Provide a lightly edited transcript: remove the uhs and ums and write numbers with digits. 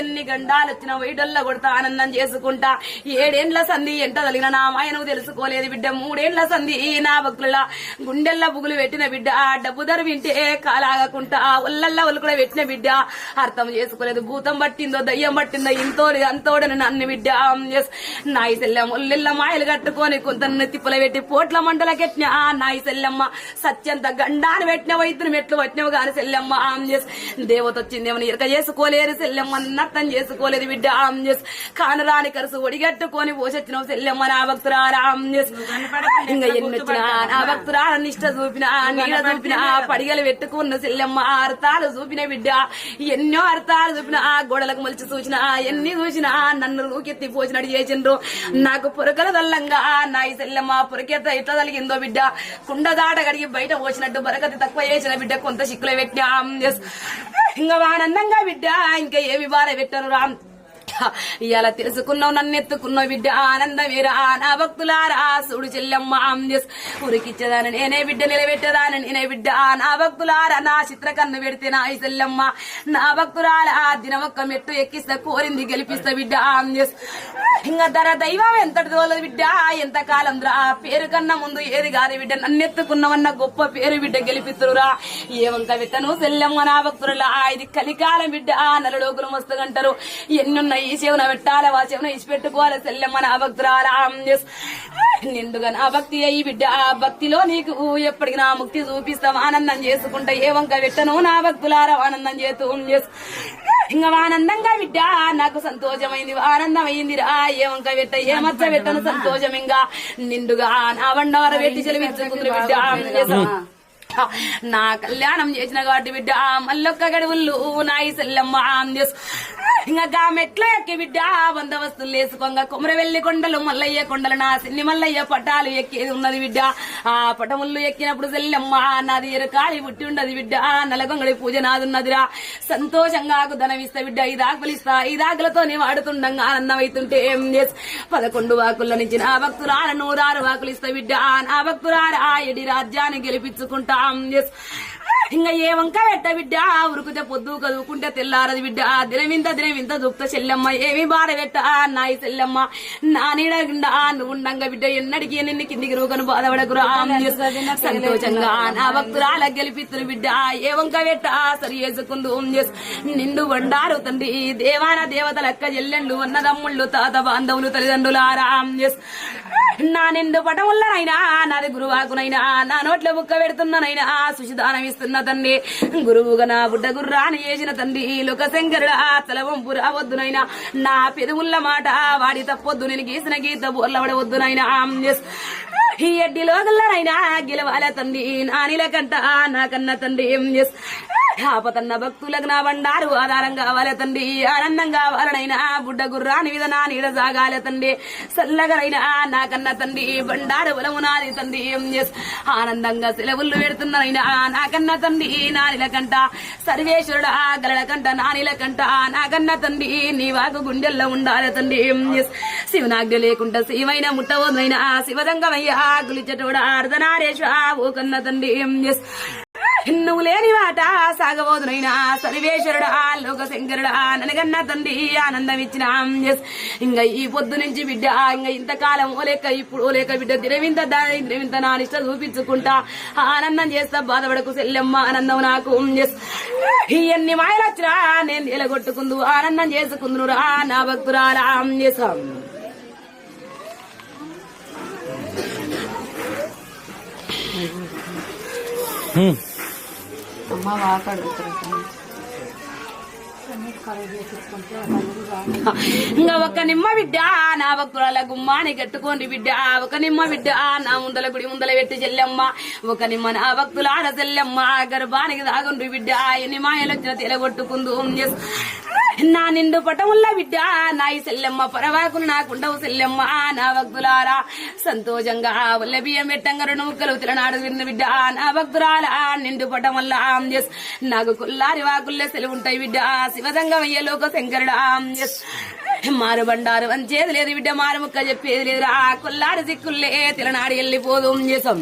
ఎన్ని గండాలు వచ్చినా వైడల్లా కొడతా ఆనందం చేసుకుంటా 7 ఏండ్ల సంధి ఎంట తగిన నా మాయను తెలుసుకోలేదు బిడ్డ 3 ఏండ్ల సంధి నా భక్తుల గుండెల్లా బుగులు పెట్టిన బిడ్డ డబ్బు ధర వింటే కాలాగకుంటా ఒళ్ళల్లా ఒళ్ళు కూడా పెట్టిన బిడ్డ అర్థం చేసుకోలేదు భూతం పట్టిందో దయ్యం పట్టిందో ఇంతోడి అంతోడని నన్ను బిడ్డ నాయి సెల్లెమ్మ ఒళ్ళెల్ల మాయలు కట్టుకొని కొంత తిప్పుల పెట్టి పోట్ల మంటలకెట్టిన నాయి సెల్లెమ్మ సత్యంత గండాన్ని పెట్టిన వైద్యుని మెట్లు పట్టినవు గాని సెల్లెమ్మ దేవత వచ్చిందేమని ఇరక చేసుకోలేదు సెల్లెమ్మ నర్థం చేసుకోలేదు బిడ్డ కానరాని కరుసు ఒడిగట్టుకొని పోసొచ్చినావు సెల్లెమ్మ నా భక్తురారా ఇంకా ఎన్నొచ్చినా నా భక్తురాల నిష్ట చూపినా నీడ చూపినా పడిగలు పెట్టుకున్న సెల్లెమ్మ అర్థాలు చూపిన బిడ్డ ఎన్నో అర్థాలు చూపిన గోడలకు మలిచి చూసినా ఎన్ని చూసినా నన్ను రూకెత్తి పోసినట్టు చేసిండ్రు నాకు పొరకల దల్లంగా నాయి సెల్లెమ్మ పొరకెత్త ఎట్లా తలిగిందో బిడ్డ కుండ దాట కడిగి బయట పోసినట్టు బరకతి తక్కువ చేసిన బిడ్డ కొంత సిక్కులో పెట్టా ఇంకా ఆనందంగా బిడ్డ ఇంకా ఏమి బాధ పెట్టను రామ్ ఇలా తెలుసుకున్నావు నన్ను ఎత్తుకున్నావు బిడ్డ ఆనందమేరా నా భక్తులారా సుడు చెల్లెమ్మ ఉరికిచ్చేదాని నేనే బిడ్డ నిలబెట్టేదాని నేనే బిడ్డ నా భక్తులారా నా చిత్రకన్ను పెడితే నా చెల్లెమ్మ నా భక్తులారా దినమొక్క మెట్టు ఎక్కిస్తా కోరింది గెలిపిస్తా బిడ్డ ఇంకా ధర దైవం ఎంతటి తోలదు బిడ్డ ఎంత కాలం రా పేరు కన్నా ముందు ఏది కాదు బిడ్డ నన్ను ఎత్తుకున్నావన్న గొప్ప పేరు బిడ్డ గెలిపిస్తురురా ఏవంక పెట్టను చెల్లెమ్మ నా భక్తులా ఇది కలికాలం బిడ్డ నలులోకులు మస్తుగంటారు ఎన్నున్నాయి ఈ శివన పెట్టాలి ఆ శివన ఇచ్చి పెట్టుకోవాలి సెల్లెమ్మ నా భక్తురాలా నిండుగా నా భక్తి అయ్యి బిడ్డ ఆ భక్తిలో నీకు ఎప్పటికి నా ముక్తి చూపిస్తాం ఆనందం చేసుకుంటా ఏ వంక పెట్టను నా భక్తులారా ఆనందం చేస్తూ ఇంకా ఆనందంగా బిడ్డ నాకు సంతోషమైంది ఆనందం అయింది రా ఏ వంక పెట్ట ఏ మచ్చ పెట్టను సంతోషం ఇంకా నిండుగా నా బండార పెట్టి చెలిపించుకుంది బిడ్డ నా కళ్యాణం చేసిన కాబట్టి బిడ్డ మల్లొక్క గడువులు నాయి సెల్లమ్మ ఇంకా మెట్లో ఎక్కి బిడ్డ బందవస్తులు వేసుకోగా కొమరవెల్లి కొండలు మల్లయ్య కొండలు నా సిన్ని మల్లయ్య పటాలు ఎక్కేది ఉన్నది బిడ్డ ఆ పటముళ్ళు ఎక్కినప్పుడు సెల్లమ్మ నాది ఎరకాలి పుట్టి ఉండదు బిడ్డ నలగొంగడి పూజ నాదున్నదిరా సంతోషంగా ధనం ఇస్తా బిడ్డ 5 ఆకులు ఇస్తా 5 ఆకులతోనే వాడుతుండగా ఆనందం అవుతుంటే 11 వాకుల నుంచి నా భక్తురాల 106 వాకులు ఇస్తా బిడ్డ నా భక్తురాల ఆ ఎడి రాజ్యాన్ని గెలిపించుకుంటా ఇంకా ఏ వంక పెట్ట బిడ్డ ఉరుకుతే పొద్దు కదువుకుంటే తెల్లారది బిడ్డ దినవింత దుక్త చెల్లెమ్మ ఏమి బాధ పెట్ట నాయి చెల్లెమ్మ నా నీడ నువ్వు ఉండంగా బిడ్డ ఎన్నడికి నిన్ను కిందికి రూకను బాధపడకురా సంతోషంగా నా భక్తురాల గెలిపిస్తున్న బిడ్డ ఏ వంక పెట్ట సరి చేసుకుందు నిండు బండారు తండ్రి దేవాన దేవత లెక్క చెల్లెండ్లు అన్నదమ్ముళ్ళు తాత బాంధవులు తల్లిదండ్రులారా నా నిండు పటముల్లనైనా నాది గురువాకునైనా నా నోట్ల బుక్క పెడుతున్నానైనా సుశిదానం ఇస్తున్న తండ్రి గురువుగా నా బుడ్డ గుర్రాన్ని చేసిన తండ్రి లోకశంకరుడా తలవంపు రావద్దునైనా నా పెదవుల్ల మాట వాడి తప్పొద్దు నేను గీసిన గీత బోర్లవడవద్దునైనా ఈ ఎడ్డిలోగల్లనైనా గెలవాల తండ్రి నా నీలకంట నాకన్న తండ్రి ఆపతన్న భక్తులకు నా బండారు ఆధారం కావాలి తండ్రి ఆనందం కావాలనైనా బుడ్డ గుర్రాని మీద నా నీడ సాగాలి తండ్రి చల్లగనైనా నాకన్న తండ్రి బండారు బలము నాది తండ్రి ఆనందంగా సెలవులు పెడుతున్నానైనా నాకన్న తండ్రి నా నీలకంట సర్వేశ్వరుడు గలకంట నా నీలకంట నాకన్న తండ్రి నీ వాకు గుండెల్లో ఉండాలి తండ్రి శివనాజ్ఞ లేకుండా శివైన ముట్టవద్దైనా శివదంగమయ్యా గులిచటోడా అర్ధనారేశ్వ ఓ కన్న తండ్రి నువ్వు లేని వాట సాగబోదునైనా సర్వేశ్వరుడా లోకశంకరుడా ననగన్న తండ్రి ఆనందం ఇచ్చిన ఇంకా ఈ పొద్దు నుంచి బిడ్డ ఇంకా ఇంతకాలం ఓలేక ఇప్పుడు ఓలేక బిడ్డ దినవింత నా నిష్ట చూపించుకుంటా ఆనందం చేస్తా బాధపడకు సెల్లెమ్మ ఆనందం నాకు ఎన్ని మాయలు వచ్చినా నేను నిలగొట్టుకుందు ఆనందం చేసుకుందునురా నా భక్తురాలా చేసాం అమ్మ వాకడుగుతారు ఇంకా ఒక నిమ్మ బిడ్డ నా భక్తుల గుమ్మాని కట్టుకోండి బిడ్డ ఒక నిమ్మ బిడ్డ నా ముందల గుడి ముందల పెట్టి చెల్లెమ్మ ఒక నిమ్మ నా భక్తులాడ చెల్లెమ్మ గర్భానికి దాగుండ్రి బిడ్డ ఎన్ని మాయలు వచ్చిన తెలగొట్టుకుందు నా నిండు పటముల్ల బిడ్డ నాయి సెల్లెమ్మ పరవాకులు నాకుండవు సెల్లెమ్మ నా భక్తులారా సంతోషంగా వల్ల బియ్యం పెట్టంగా 2 ముక్కలు తిలనాడు విన్న బిడ్డ నా భక్తురాల నిండు పటముల్ల నాకు కుల్లారి వాకుల్లే సెలవుంటాయి బిడ్డ శివదంగమయ్య లోక శంకరుడా మారు బండారు వంచేది లేదు బిడ్డ మారు ముక్క చెప్పేది లేదురా కొల్లారి సిక్కుల్లే తిలనాడు వెళ్ళిపోదు చేసాం